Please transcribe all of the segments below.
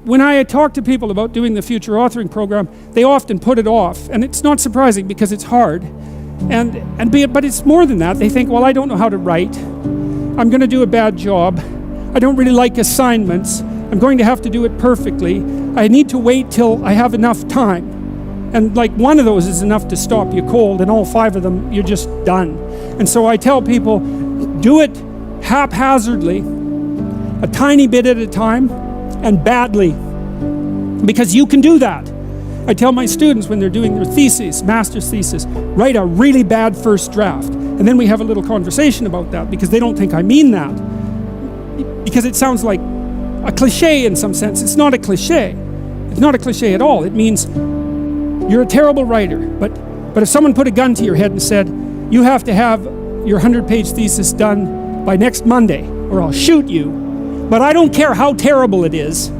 when I talk to people about doing the future authoring program, they often put it off. And it's not surprising because it's hard. But it's more than that. They think, well, I don't know how to write. I'm going to do a bad job. I don't really like assignments. I'm going to have to do it perfectly. I need to wait till I have enough time. And like one of those is enough to stop you cold, and all 5 of them, you're just done. And so I tell people, do it haphazardly, a tiny bit at a time, and badly, because you can do that. I tell my students when they're doing their theses, master's thesis, write a really bad first draft. And then we have a little conversation about that, because they don't think I mean that. Because it sounds like a cliche in some sense. It's not a cliche. It's not a cliche at all. It means you're a terrible writer. But if someone put a gun to your head and said, you have to have your 100-page thesis done by next Monday, or I'll shoot you, but I don't care how terrible it is,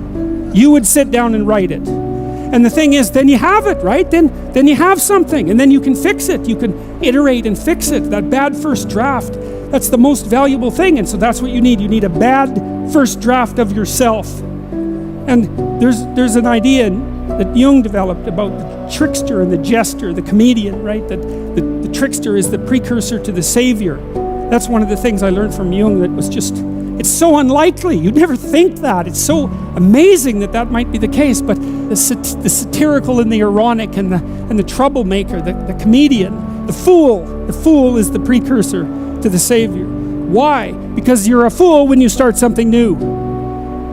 you would sit down and write it. And the thing is, then you have it, right? Then you have something, and then you can fix it. You can iterate and fix it. That bad first draft, that's the most valuable thing. And so that's what you need. You need a bad first draft of yourself. And there's an idea that Jung developed about the trickster and the jester, the comedian, right? That the trickster is the precursor to the savior. That's one of the things I learned from Jung that was just, it's so unlikely. You'd never think that. It's so amazing that might be the case. But the satirical and the ironic and the troublemaker, the comedian, the fool is the precursor to the savior. Why? Because you're a fool when you start something new.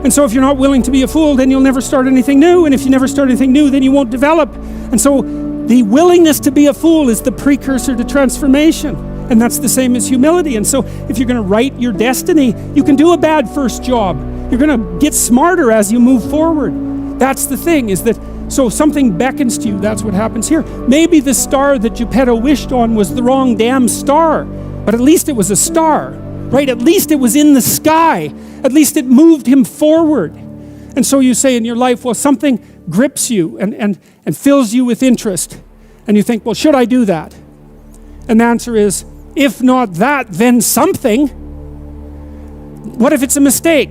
And so if you're not willing to be a fool, then you'll never start anything new. And if you never start anything new, then you won't develop. And so the willingness to be a fool is the precursor to transformation. And that's the same as humility. And so if you're going to write your destiny, you can do a bad first job. You're going to get smarter as you move forward. That's the thing, is that, so something beckons to you. That's what happens here. Maybe the star that Geppetto wished on was the wrong damn star, but at least it was a star, right? At least it was in the sky. At least it moved him forward. And so you say in your life, well, something grips you and fills you with interest. And you think, well, should I do that? And the answer is, if not that, then something. What if it's a mistake?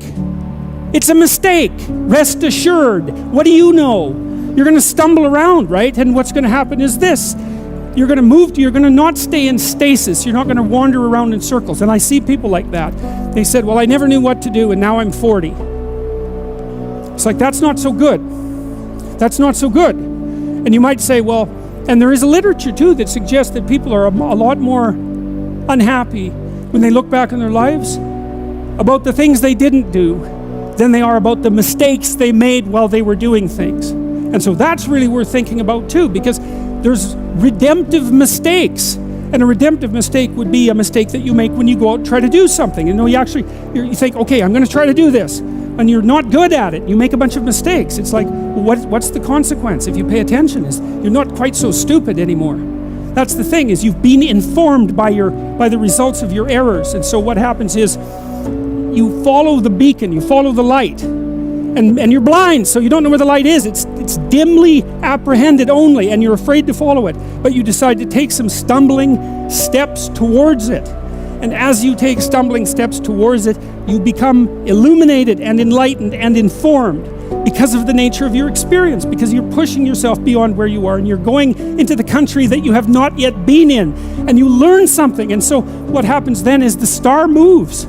It's a mistake. Rest assured. What do you know? You're going to stumble around, right? And what's going to happen is this. You're going to not stay in stasis. You're not going to wander around in circles. And I see people like that. They said, well, I never knew what to do, and now I'm 40. It's like, that's not so good. That's not so good. And you might say, well, and there is a literature too that suggests that people are a lot more unhappy when they look back on their lives about the things they didn't do than they are about the mistakes they made while they were doing things. And so that's really worth thinking about too, because there's redemptive mistakes. And a redemptive mistake would be a mistake that you make when you go out and try to do something. You know, you think, okay, I'm going to try to do this. And you're not good at it. You make a bunch of mistakes. It's like, well, what's the consequence if you pay attention? Is you're not quite so stupid anymore. That's the thing, is you've been informed by the results of your errors. And so what happens is you follow the beacon, you follow the light. And you're blind, so you don't know where the light is. It's dimly apprehended only, and you're afraid to follow it. But you decide to take some stumbling steps towards it. And as you take stumbling steps towards it, you become illuminated and enlightened and informed because of the nature of your experience, because you're pushing yourself beyond where you are, and you're going into the country that you have not yet been in, and you learn something. And so what happens then is the star moves.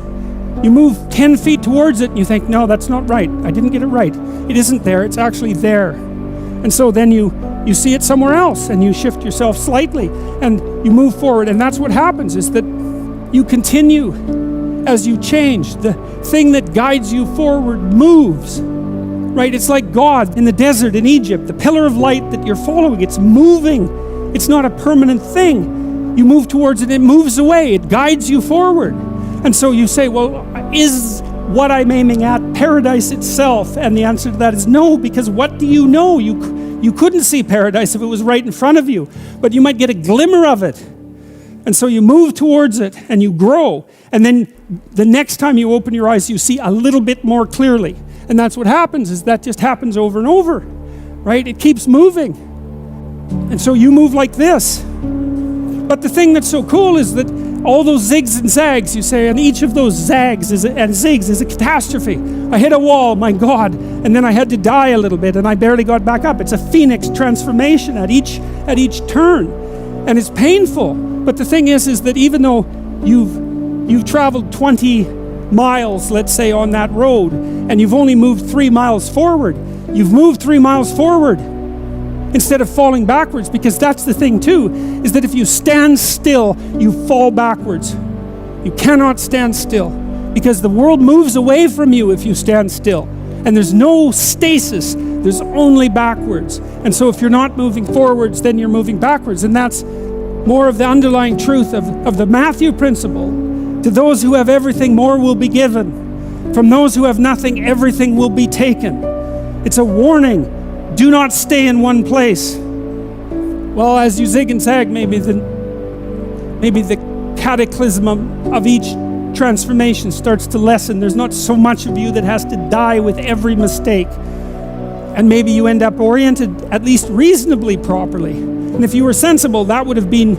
You move 10 feet towards it and you think, no, that's not right. I didn't get it right. It isn't there, it's actually there. And so then you see it somewhere else and you shift yourself slightly and you move forward. And that's what happens, is that you continue as you change. The thing that guides you forward moves, right? It's like God in the desert in Egypt, the pillar of light that you're following. It's moving. It's not a permanent thing. You move towards it, it moves away. It guides you forward. And so you say, well, is what I'm aiming at paradise itself? And the answer to that is no, because what do you know? You couldn't see paradise if it was right in front of you, but you might get a glimmer of it. And so you move towards it and you grow. And then the next time you open your eyes, you see a little bit more clearly. And that's what happens, is that just happens over and over, right? It keeps moving. And so you move like this. But the thing that's so cool is that all those zigs and zags, you say, and each of those zags and zigs is a catastrophe. I hit a wall, my God, and then I had to die a little bit, and I barely got back up. It's a phoenix transformation at each turn, and it's painful. But the thing is that even though you've traveled 20 miles, let's say, on that road, and you've only moved 3 miles forward, you've moved 3 miles forward instead of falling backwards, because that's the thing too, is that if you stand still, you fall backwards. You cannot stand still, because the world moves away from you if you stand still. And there's no stasis, there's only backwards. And so if you're not moving forwards, then you're moving backwards. And that's more of the underlying truth of the Matthew principle. To those who have everything, more will be given. From those who have nothing, everything will be taken. It's a warning. Do not stay in one place. Well, as you zig and zag, maybe the cataclysm of each transformation starts to lessen. There's not so much of you that has to die with every mistake. And maybe you end up oriented at least reasonably properly. And if you were sensible, that would have been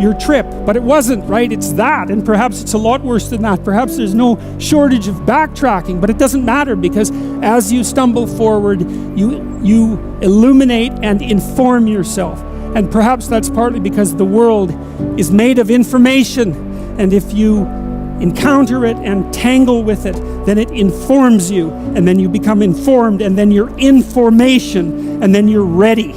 your trip. But it wasn't, right? It's that. And perhaps it's a lot worse than that. Perhaps there's no shortage of backtracking, but it doesn't matter, because as you stumble forward, you illuminate and inform yourself. And perhaps that's partly because the world is made of information. And if you encounter it and tangle with it, then it informs you. And then you become informed, and then you're in formation, and then you're ready.